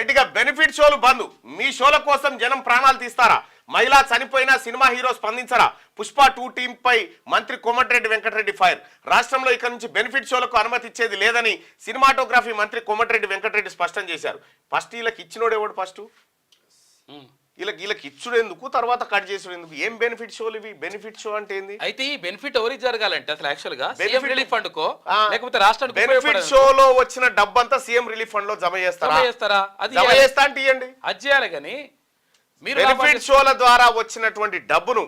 రైట్గా benefit షోలు బంద్. మీ షోల కోసం జనం ప్రాణాలు తీస్తారా? మహిళ చనిపోయినా సినిమా హీరో స్పందించరా? పుష్ప 2 టీంపై మంత్రి కోమటిరెడ్డి వెంకటరెడ్డి ఫైర్. రాష్ట్రంలో ఇక నుంచి బెనిఫిట్ షోలకు అనుమతి ఇచ్చేది లేదని సినిమాటోగ్రఫీ మంత్రి కోమటిరెడ్డి వెంకటరెడ్డి స్పష్టం చేశారు. ఫస్ట్ వీళ్ళకి ఇచ్చినోడు ఎవడు? ఫస్ట్ వీళ్ళకి ఇచ్చుడు ఎందుకు, తర్వాత కట్ చేసుడు ఎందుకు? ఏం బెనిఫిట్ షోలు ఇవి? బెనిఫిట్ షో అంటే ఏంది? అయితే ఈ బెనిఫిట్ ఎవరికి జరగాలంటే అసలు యాక్చువల్ గా సీఎం రిలీఫ్ ఫండ్ కో లేకపోతే రాష్ట్రానికి బెనిఫిట్ షోలో వచ్చిన డబ్బంతా సీఎం రిలీఫ్ ఫండ్ లో జమ చేస్తారా? అది జమ చేస్తా అంటే ఇవ్వండి, అది చేయాలి. కానీ మీరు బెనిఫిట్ షోల ద్వారా వచ్చినటువంటి డబ్బును,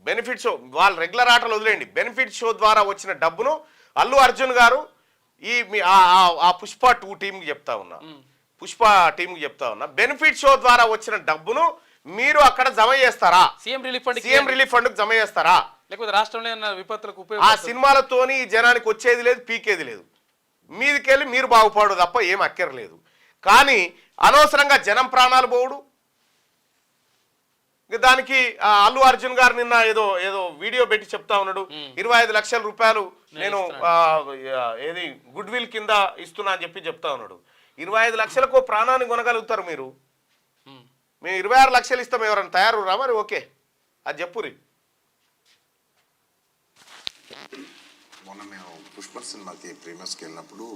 బెనిఫిట్ షో వాళ్ళ రెగ్యులర్ ఆటలు వదిలేయండి, బెనిఫిట్ షో ద్వారా వచ్చిన డబ్బును అల్లు అర్జున్ గారు ఈ ఆ పుష్ప 2 టీంకి చెప్తా ఉన్నా, పుష్ప టీంకి చెప్తా ఉన్నా, బెనిఫిట్ షో ద్వారా వచ్చిన డబ్బును మీరు అక్కడ జమ చేస్తారా? సీఎం రిలీఫ్ ఫండ్ జమ చేస్తారా? లేకపోతే రాష్ట్రంలో విపత్తులకు ఆ సినిమాలతోని జనానికి వచ్చేది లేదు, పీకేది లేదు. మీదికెళ్ళి మీరు బాగుపడు తప్ప ఏం అక్కర్లేదు. కానీ అనవసరంగా జనం ప్రాణాలు పోవుడు. దానికి అల్లు అర్జున్ గారు నిన్న ఏదో ఏదో వీడియో పెట్టి చెప్తా ఉన్నాడు, 25 లక్షల రూపాయలు నేను ఏది గుడ్ విల్ కింద ఇస్తున్నా అని చెప్పి చెప్తా ఉన్నాడు. 25 లక్షలకు ప్రాణాన్ని కొనగలుగుతారు మీరు. మేము 26 లక్షలు ఇస్తాం, ఎవరైనా తయారు రా మరి? ఓకే, అది చెప్పురి. మొన్న మేము పుష్ప సినిమాకి ప్రీమియర్స్కి వెళ్ళినప్పుడు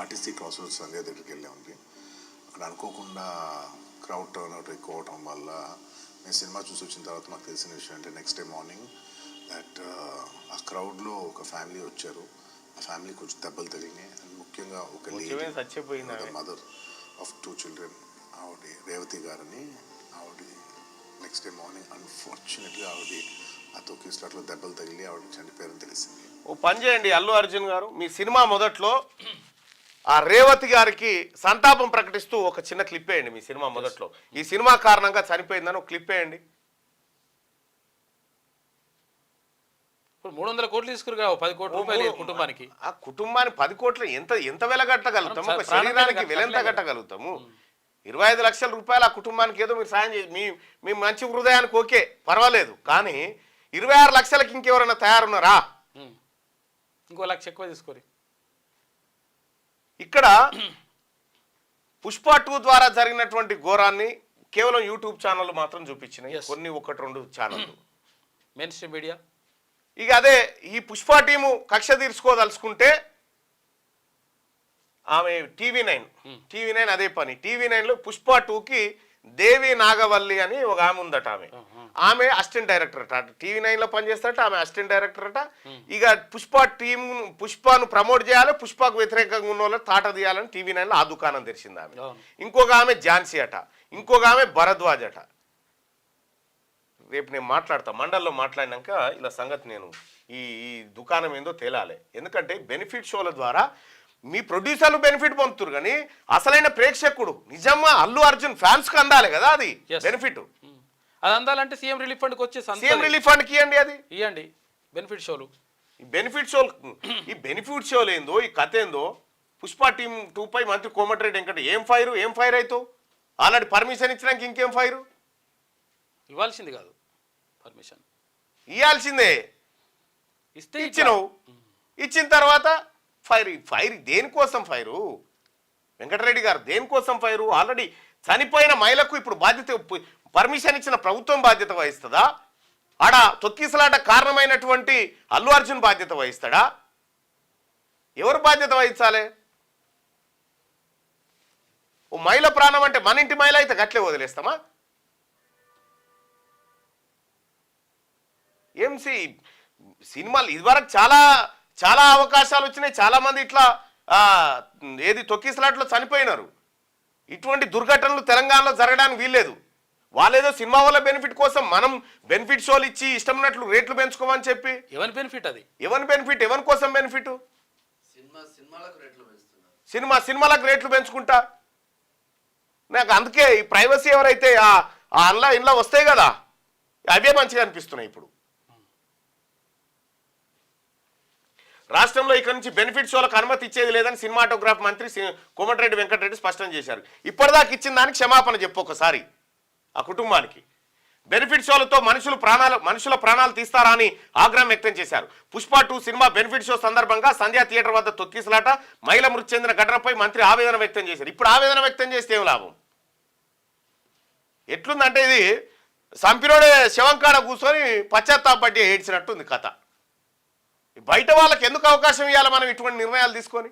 ఆర్టీసీ క్రాస్ రోడ్ సంధ్య దగ్గరికి వెళ్ళామండి. అక్కడ అనుకోకుండా క్రౌడ్ టర్న్అవుట్ ఎక్కువ అవడం వల్ల మేము సినిమా చూసి వచ్చిన తర్వాత మాకు తెలిసిన విషయం అంటే నెక్స్ట్ డే మార్నింగ్ దట్ ఆ క్రౌడ్లో ఒక ఫ్యామిలీ వచ్చారు. ఆ ఫ్యామిలీ కొంచెం దెబ్బలు తగిలినాయి. ముఖ్యంగా ఒక మదర్ ఆఫ్ 2 చిల్డ్రన్ ఆవిడ రేవతి గారని, ఆవిడ నెక్స్ట్ డే మార్నింగ్ అన్ఫార్చునేట్గా ఆవిడ ఆ తొక్కిస్లాట్లో దెబ్బలు తగిలి ఆవిడ చనిపోయారని తెలిసింది. ఓ పని చేయండి అల్లు అర్జున్ గారు, మీ సినిమా మొదట్లో ఆ రేవతి గారికి సంతాపం ప్రకటిస్తూ ఒక చిన్న క్లిప్ వేయండి. మీ సినిమా మొదట్లో ఈ సినిమా కారణంగా చనిపోయిందని ఒక క్లిప్ వేయండి. 300 కోట్లు తీసుకురుగా 10 కోట్ల రూపాయలు కుటుంబానికి. ఆ కుటుంబానికి 10 కోట్లు ఎంత వెలగట్టగలుగుతాము? ఒక శరీరానికి వెలెంత కట్టగలుగుతాము? 25 లక్షల రూపాయలు ఆ కుటుంబానికి ఏదో మీరు సాయం చేసి మీ మంచి హృదయానికి ఓకే పర్వాలేదు. కానీ 26 లక్షలకి ఇంకెవరైనా తయారున్నారా? ఇంకో 1 లక్ష ఎక్కువ తీసుకోరు. ఇక్కడ పుష్ప 2 ద్వారా జరిగినటువంటి ఘోరాన్ని కేవలం యూట్యూబ్ ఛానళ్ళు మాత్రం చూపించినాయి, కొన్ని 1-2 ఛానళ్ళు, మెయిన్ స్ట్రీమ్ మీడియా. ఇక అదే ఈ పుష్ప టీము కక్ష తీర్చుకోదలుచుకుంటే ఆమె టీవీ9 అదే పని. టీవీ9లో పుష్ప 2కి దేవి నాగవల్లి అని ఒక ఆమె ఉందట. ఆమె అసిస్టెంట్ డైరెక్టర్ అట, టీవీ9లో పనిచేస్తారట. ఆమె అసిస్టెంట్ డైరెక్టర్ అట. ఇక పుష్పను ప్రమోట్ చేయాలి, పుష్పకు వ్యతిరేకంగా ఉన్న వాళ్ళని తాట తీయాలని టీవీ9లో ఆ దుకాణం తెరిచింది ఆమె. ఇంకొక ఆమె ఝాన్సీ అట, ఇంకొక ఆమె భరద్వాజ్ అట. రేపు నేను మాట్లాడతా, మండల్లో మాట్లాడినాక ఇలా సంగతి నేను ఈ దుకాణం ఏందో తేలాలి. ఎందుకంటే బెనిఫిట్ షోల ద్వారా మీ ప్రొడ్యూసర్లు బెనిఫిట్ పొందుతారు, కానీ అసలైన ప్రేక్షకుడు నిజంగా అల్లు అర్జున్ ఫ్యాన్స్కి అందాలి కదా అది బెనిఫిట్. అది అందాలంటే సీఎం రిలీఫ్ ఫండ్కి వచ్చే సీఎం రిలీఫ్ ఫండ్కి ఇవ్వండి, అది ఇవ్వండి. బెనిఫిట్ షోలు ఈ బెనిఫిట్ షోలు ఏందో, ఈ కథ ఏందో. పుష్ప టీం 2పై మంత్రి కోమటిరెడ్డి వెంకట ఏం ఫైర్ అవుతావు? ఆల్రెడీ పర్మిషన్ ఇచ్చినాక ఇంకేం ఫైరు? ఇవ్వాల్సింది కాదు, పర్మిషన్ ఇవ్వాల్సిందే. ఇస్తే ఇచ్చినావు, ఇచ్చిన తర్వాత ఫైర్ దేనికోసం ఫైరు? వెంకటరెడ్డి గారు దేనికోసం ఫైరు? ఆల్రెడీ చనిపోయిన మహిళకు ఇప్పుడు బాధ్యత, పర్మిషన్ ఇచ్చిన ప్రభుత్వం బాధ్యత వహిస్తుందా? ఆడ తొక్కిసలాట కారణమైనటువంటి అల్లు అర్జున్ బాధ్యత వహిస్తాడా? ఎవరు బాధ్యత వహించాలి? ఓ మహిళ ప్రాణం అంటే మన ఇంటి మహిళ అయితే గట్లే వదిలేస్తామా? సినిమాలు ఇదివరకు చాలా అవకాశాలు వచ్చినాయి, చాలా మంది ఇట్లా ఏది తొక్కిసలాట్లో చనిపోయినారు. ఇటువంటి దుర్ఘటనలు తెలంగాణలో జరగడానికి వీల్లేదు. వాళ్ళేదో సినిమా వల్ల బెనిఫిట్ కోసం మనం బెనిఫిట్ షోలు ఇచ్చి ఇష్టం ఉన్నట్లు రేట్లు పెంచుకోమని చెప్పి ఎవరి బెనిఫిట్? అది ఎవరి కోసం బెనిఫిట్? సినిమాలకు రేట్లు పెంచుకుంటా. నాకు అందుకే ఈ ప్రైవసీ ఎవరైతే ఇంట్లో వస్తాయి కదా, అవే మంచిగా అనిపిస్తున్నాయి. ఇప్పుడు రాష్ట్రంలో ఇక్కడి నుంచి బెనిఫిట్ షోలకు అనుమతి ఇచ్చేది లేదని సినిమాటోగ్రాఫ్ మంత్రి కోమటిరెడ్డి వెంకటరెడ్డి స్పష్టం చేశారు. ఇప్పటిదాకా ఇచ్చిన దానికి క్షమాపణ చెప్పు ఒకసారి ఆ కుటుంబానికి. బెనిఫిట్ షోలతో మనుషుల ప్రాణాలు తీస్తారా అని ఆగ్రహం వ్యక్తం చేశారు. పుష్ప 2 సినిమా బెనిఫిట్ షో సందర్భంగా సంధ్యా థియేటర్ వద్ద తొక్కిసలాట, మహిళ మృతి చెందిన ఘటనపై మంత్రి ఆవేదన వ్యక్తం చేశారు. ఇప్పుడు ఆవేదన వ్యక్తం చేస్తే ఏం లాభం? ఎట్లుందంటే ఇది సంపిరోడే శవంకాడ కూర్చొని పశ్చాత్తాపట్టి ఏడ్చినట్టుంది కథ. బయట వాళ్ళకి ఎందుకు అవకాశం ఇవ్వాలి మనం ఇటువంటి నిర్ణయాలు తీసుకొని?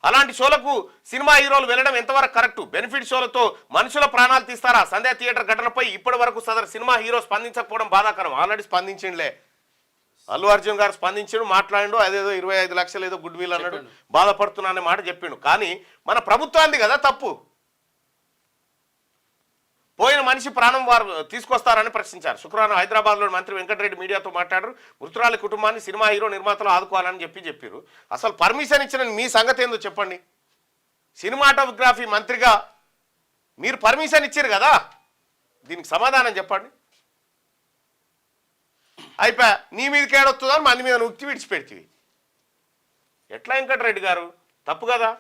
అలాంటి షోలకు సినిమా హీరోలు వెళ్ళడం ఎంతవరకు కరెక్టు? బెనిఫిట్ షోలతో మనుషుల ప్రాణాలు తీస్తారా? సంధ్యా థియేటర్ ఘటనపై ఇప్పటి వరకు సదరు సినిమా హీరో స్పందించకపోవడం బాధాకరం. ఆల్రెడీ స్పందించిండులే, అల్లు అర్జున్ గారు స్పందించాడు, మాట్లాడిండు, అదేదో 25 లక్షలు ఏదో గుడ్ విల్ అన్నాడు, బాధపడుతున్నా అనే మాట చెప్పిండు. కానీ మన ప్రభుత్వాన్ని కదా తప్పు. పోయిన మనిషి ప్రాణం వారు తీసుకొస్తారని ప్రశ్నించారు. శుక్రవారం హైదరాబాద్లో మంత్రి వెంకటరెడ్డి మీడియాతో మాట్లాడారు. మృతురాలి కుటుంబాన్ని సినిమా హీరో నిర్మాతలు ఆదుకోవాలని చెప్పారు. అసలు పర్మిషన్ ఇచ్చిన మీ సంగతి ఏందో చెప్పండి. సినిమాటోగ్రఫీ మంత్రిగా మీరు పర్మిషన్ ఇచ్చారు కదా, దీనికి సమాధానం చెప్పండి. అయిపోయా, నీ మీదకి ఏడొస్తుందో మంది మీద నొక్కి విడిచిపెడుతుంది. ఎట్లా వెంకటరెడ్డి గారు? తప్పు కదా.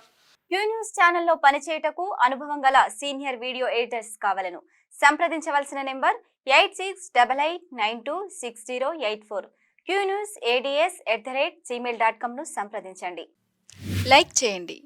క్యూ న్యూస్ ఛానల్లో పనిచేయటకు అనుభవం గల సీనియర్ వీడియో ఎడిటర్స్ కావాలను సంప్రదించవలసిన నెంబర్ 8688926084. qnewsads@gmail.com ను సంప్రదించండి. లైక్ చేయండి.